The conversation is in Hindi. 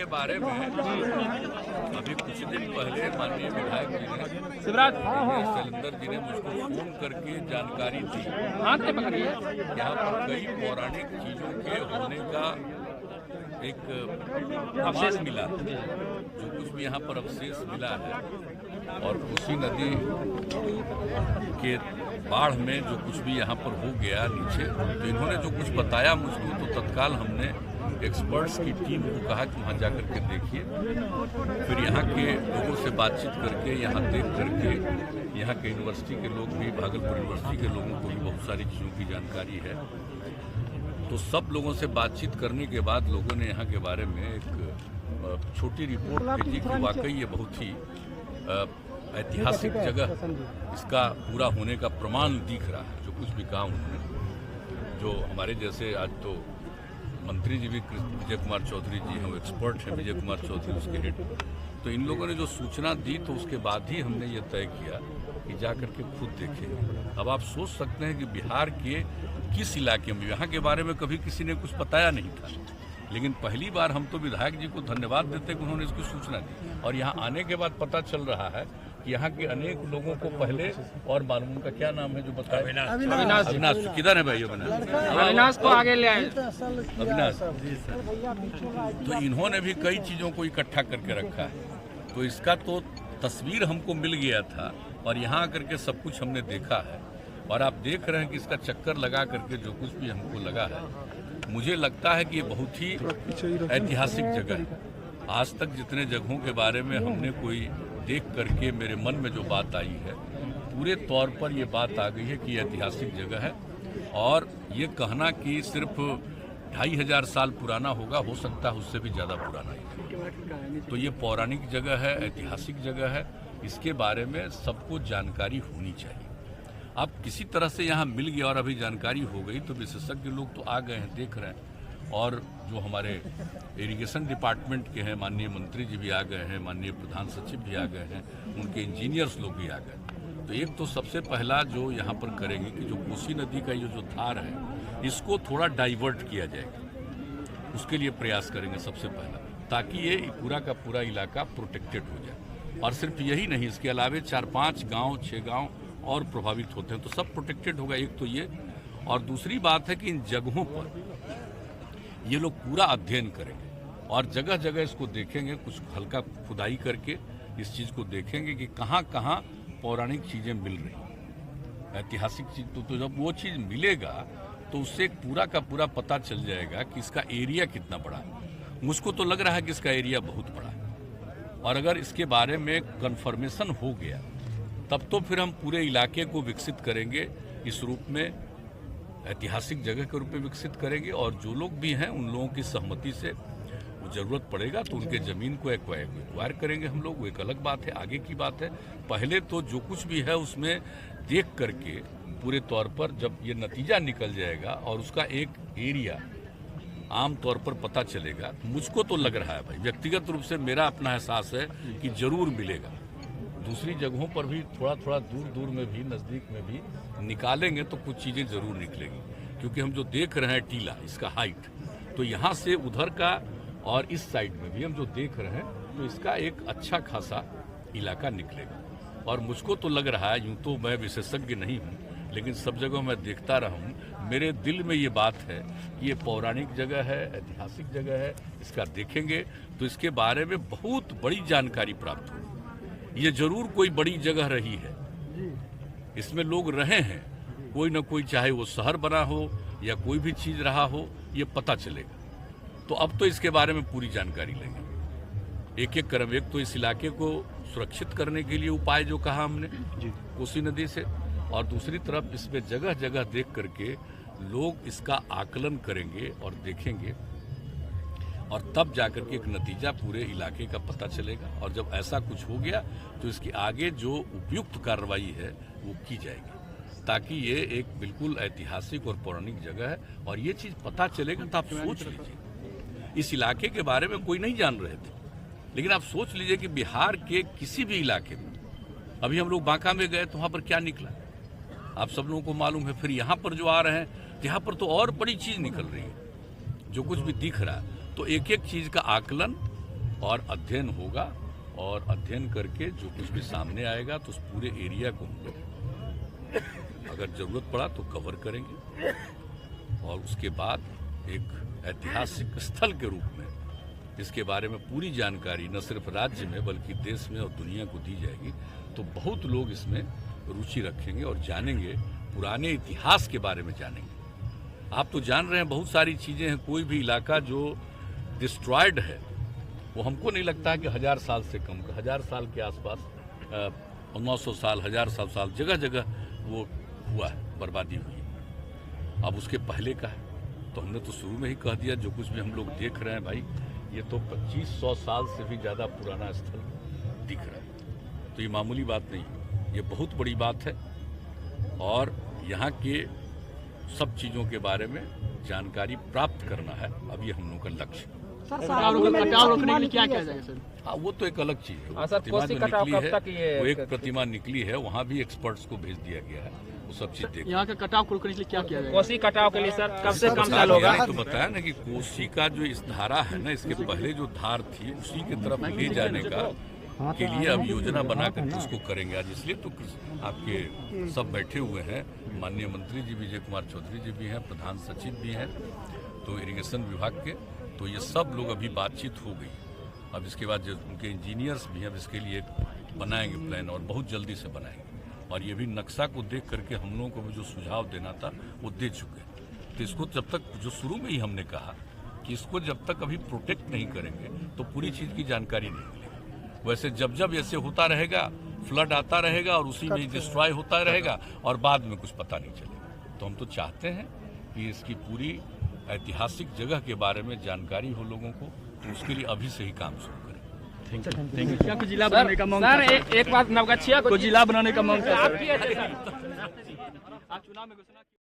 के बारे में अभी कुछ दिन पहले माननीय विधायक जी ने शैलेंद्र जी ने मुझको फोन करके जानकारी दी। यहाँ पर कई पौराणिक चीजों के होने का एक प्रमाण मिला, जो कुछ भी यहाँ पर अवशेष मिला है, और कोसी नदी के बाढ़ में जो कुछ भी यहाँ पर हो गया नीचे, तो इन्होंने जो कुछ बताया मुझको, तो तत्काल हमने एक्सपर्ट्स की टीम को कहा कि वहाँ जाकर के देखिए। फिर यहाँ के लोगों से बातचीत करके, यहाँ देख करके, यहाँ के यूनिवर्सिटी के लोग भी, भागलपुर यूनिवर्सिटी के लोगों को भी बहुत सारी चीज़ों की जानकारी है। तो सब लोगों से बातचीत करने के बाद लोगों ने यहाँ के बारे में एक छोटी रिपोर्ट भेजी कि वाकई ये बहुत ही ऐतिहासिक जगह, इसका पूरा होने का प्रमाण दिख रहा है। जो कुछ भी कहा उन्होंने, जो हमारे जैसे आज तो मंत्री जी भी विजय कुमार चौधरी जी हैं, एक्सपर्ट हैं विजय कुमार चौधरी उसके हेड, तो इन लोगों ने जो सूचना दी, तो उसके बाद ही हमने ये तय किया कि जाकर के खुद देखें। अब आप सोच सकते हैं कि बिहार के किस इलाके में, यहाँ के बारे में कभी किसी ने कुछ बताया नहीं था, लेकिन पहली बार हम तो विधायक जी को धन्यवाद देते कि उन्होंने इसकी सूचना दी। और यहाँ आने के बाद पता चल रहा है कि यहाँ के अनेक लोगों को पहले, और मालूम उनका क्या नाम है जो बताया, अविनाश। किधर है भाई अविनाश को आगे ले आए, अविनाश। तो इन्होंने भी कई चीज़ों को इकट्ठा करके रखा है, तो इसका तो तस्वीर हमको मिल गया था, और यहाँ आकर के सब कुछ हमने देखा है। और आप देख रहे हैं कि इसका चक्कर लगा करके जो कुछ भी हमको लगा है, मुझे लगता है कि ये बहुत ही ऐतिहासिक जगह है। आज तक जितने जगहों के बारे में हमने कोई देख करके मेरे मन में जो बात आई है, पूरे तौर पर ये बात आ गई है कि ये ऐतिहासिक जगह है। और ये कहना कि सिर्फ 2500 साल पुराना होगा, हो सकता है उससे भी ज़्यादा पुराना है। तो ये पौराणिक जगह है, ऐतिहासिक जगह है, इसके बारे में सबको जानकारी होनी चाहिए। अब किसी तरह से यहाँ मिल गया और अभी जानकारी हो गई, तो विशेषज्ञ लोग तो आ गए हैं, देख रहे हैं। और जो हमारे इरिगेशन डिपार्टमेंट के हैं माननीय मंत्री जी भी आ गए हैं, माननीय प्रधान सचिव भी आ गए हैं, उनके इंजीनियर्स लोग भी आ गए। तो एक तो सबसे पहला जो यहाँ पर करेंगे कि जो कोसी नदी का ये जो धार है, इसको थोड़ा डाइवर्ट किया जाएगा, उसके लिए प्रयास करेंगे सबसे पहला, ताकि ये पूरा का पूरा इलाका प्रोटेक्टेड हो जाए। और सिर्फ यही नहीं, इसके अलावे 4-5 गाँव 6 गाँव और प्रभावित होते हैं, तो सब प्रोटेक्टेड होगा। एक तो ये, और दूसरी बात है कि इन जगहों पर ये लोग पूरा अध्ययन करेंगे और जगह जगह इसको देखेंगे, कुछ हल्का खुदाई करके इस चीज़ को देखेंगे कि कहाँ कहाँ पौराणिक चीज़ें मिल रही, ऐतिहासिक चीज़। तो जब वो चीज़ मिलेगा तो उससे एक पूरा का पूरा पता चल जाएगा कि इसका एरिया कितना बड़ा है। मुझको तो लग रहा है कि इसका एरिया बहुत बड़ा है, और अगर इसके बारे में कन्फर्मेशन हो गया, तब तो फिर हम पूरे इलाके को विकसित करेंगे, इस रूप में ऐतिहासिक जगह के रूप में विकसित करेंगे। और जो लोग भी हैं, उन लोगों की सहमति से वो ज़रूरत पड़ेगा तो उनके ज़मीन को एक्वायर करेंगे हम लोग, वो एक अलग बात है, आगे की बात है। पहले तो जो कुछ भी है उसमें देख करके पूरे तौर पर जब ये नतीजा निकल जाएगा और उसका एक एरिया आम तौर पर पता चलेगा, मुझको तो लग रहा है भाई, व्यक्तिगत रूप से मेरा अपना एहसास है कि ज़रूर मिलेगा। दूसरी जगहों पर भी थोड़ा थोड़ा दूर दूर में भी, नज़दीक में भी निकालेंगे तो कुछ चीज़ें ज़रूर निकलेंगी, क्योंकि हम जो देख रहे हैं टीला, इसका हाइट, तो यहाँ से उधर का और इस साइड में भी हम जो देख रहे हैं, तो इसका एक अच्छा खासा इलाका निकलेगा। और मुझको तो लग रहा है, यूँ तो मैं विशेषज्ञ नहीं हूँ, लेकिन सब जगह मैं देखता रहा हूँ, मेरे दिल में ये बात है कि ये पौराणिक जगह है, ऐतिहासिक जगह है, इसका देखेंगे तो इसके बारे में बहुत बड़ी जानकारी प्राप्त होगी। ये जरूर कोई बड़ी जगह रही है, इसमें लोग रहे हैं, कोई ना कोई, चाहे वो शहर बना हो या कोई भी चीज़ रहा हो, ये पता चलेगा। तो अब तो इसके बारे में पूरी जानकारी लेंगे, एक एक क्रम। एक तो इस इलाके को सुरक्षित करने के लिए उपाय जो कहा हमने कोसी नदी से, और दूसरी तरफ इसमें जगह जगह देख करके लोग इसका आकलन करेंगे और देखेंगे, और तब जाकर के एक नतीजा पूरे इलाके का पता चलेगा। और जब ऐसा कुछ हो गया तो इसके आगे जो उपयुक्त कार्रवाई है वो की जाएगी, ताकि ये एक बिल्कुल ऐतिहासिक और पौराणिक जगह है। और ये चीज़ पता चलेगा तो आप सोच लीजिए, इस इलाके के बारे में कोई नहीं जान रहे थे, लेकिन आप सोच लीजिए कि बिहार के किसी भी इलाके में, अभी हम लोग बांका में गए तो वहाँ पर क्या निकला आप सब लोगों को मालूम है। फिर यहाँ पर जो आ रहे हैं, यहाँ पर तो और बड़ी चीज़ निकल रही है, जो कुछ भी दिख रहा है। तो एक एक चीज़ का आकलन और अध्ययन होगा, और अध्ययन करके जो कुछ भी सामने आएगा तो उस पूरे एरिया को हम लोग अगर जरूरत पड़ा तो कवर करेंगे, और उसके बाद एक ऐतिहासिक स्थल के रूप में इसके बारे में पूरी जानकारी न सिर्फ राज्य में बल्कि देश में और दुनिया को दी जाएगी। तो बहुत लोग इसमें रुचि रखेंगे और जानेंगे, पुराने इतिहास के बारे में जानेंगे। आप तो जान रहे हैं बहुत सारी चीज़ें हैं, कोई भी इलाका जो डिस्ट्रॉयड है वो हमको नहीं लगता है कि 1000 साल से कम का, 1000 साल के आसपास 900 साल, 1000 साल जगह जगह वो हुआ है, बर्बादी हुई है। अब उसके पहले का है तो हमने तो शुरू में ही कह दिया, जो कुछ भी हम लोग देख रहे हैं भाई ये तो 2500 साल से भी ज़्यादा पुराना स्थल दिख रहा है। तो ये मामूली बात नहीं है, ये बहुत बड़ी बात है, और यहाँ के सब चीज़ों के बारे में जानकारी प्राप्त करना है अब ये हम लोग का लक्ष्य। कटाव रोकने के लिए क्या किया जाएगा सर? हाँ, वो तो एक अलग चीज़ है। सर, कोसी कटाव कब तक ये वो एक प्रतिमा निकली है, वहाँ भी एक्सपर्ट्स को भेज दिया गया है, वो सब चीज़ देख। यहाँ का कटाव को रोकने के लिए क्या किया जाएगा? कोसी कटाव के लिए सर कब से कम साल होगा? तो बताया ना कि कोसी का जो इस धारा है ना, इसके पहले जो धार थी उसी की तरफ ले जाने का के लिए अब योजना बनाकर उसको करेंगे। आज इसलिए तो आपके सब बैठे हुए हैं, माननीय मंत्री जी विजय कुमार चौधरी जी भी हैं, प्रधान सचिव भी हैं, तो इरिगेशन विभाग के, तो ये सब लोग अभी बातचीत हो गई। अब इसके बाद जो उनके इंजीनियर्स भी हैं इसके लिए बनाएंगे प्लान, और बहुत जल्दी से बनाएंगे, और ये भी नक्शा को देख करके हम लोगों को भी जो सुझाव देना था वो दे चुके हैं। तो इसको जब तक, जो शुरू में ही हमने कहा कि इसको जब तक अभी प्रोटेक्ट नहीं करेंगे तो पूरी चीज़ की जानकारी नहीं मिलेगी। वैसे जब जब ऐसे होता रहेगा, फ्लड आता रहेगा और उसी में डिस्ट्रॉय होता रहेगा और बाद में कुछ पता नहीं चलेगा। तो हम तो चाहते हैं कि इसकी पूरी ऐतिहासिक जगह के बारे में जानकारी हो लोगों को, तो उसके लिए अभी से ही काम शुरू करें। Thank you. क्या कुछ जिला बनाने का मांग सर? एक बात, नवगछिया को जिला बनाने का मांग है। आप चुनाव में घोषणा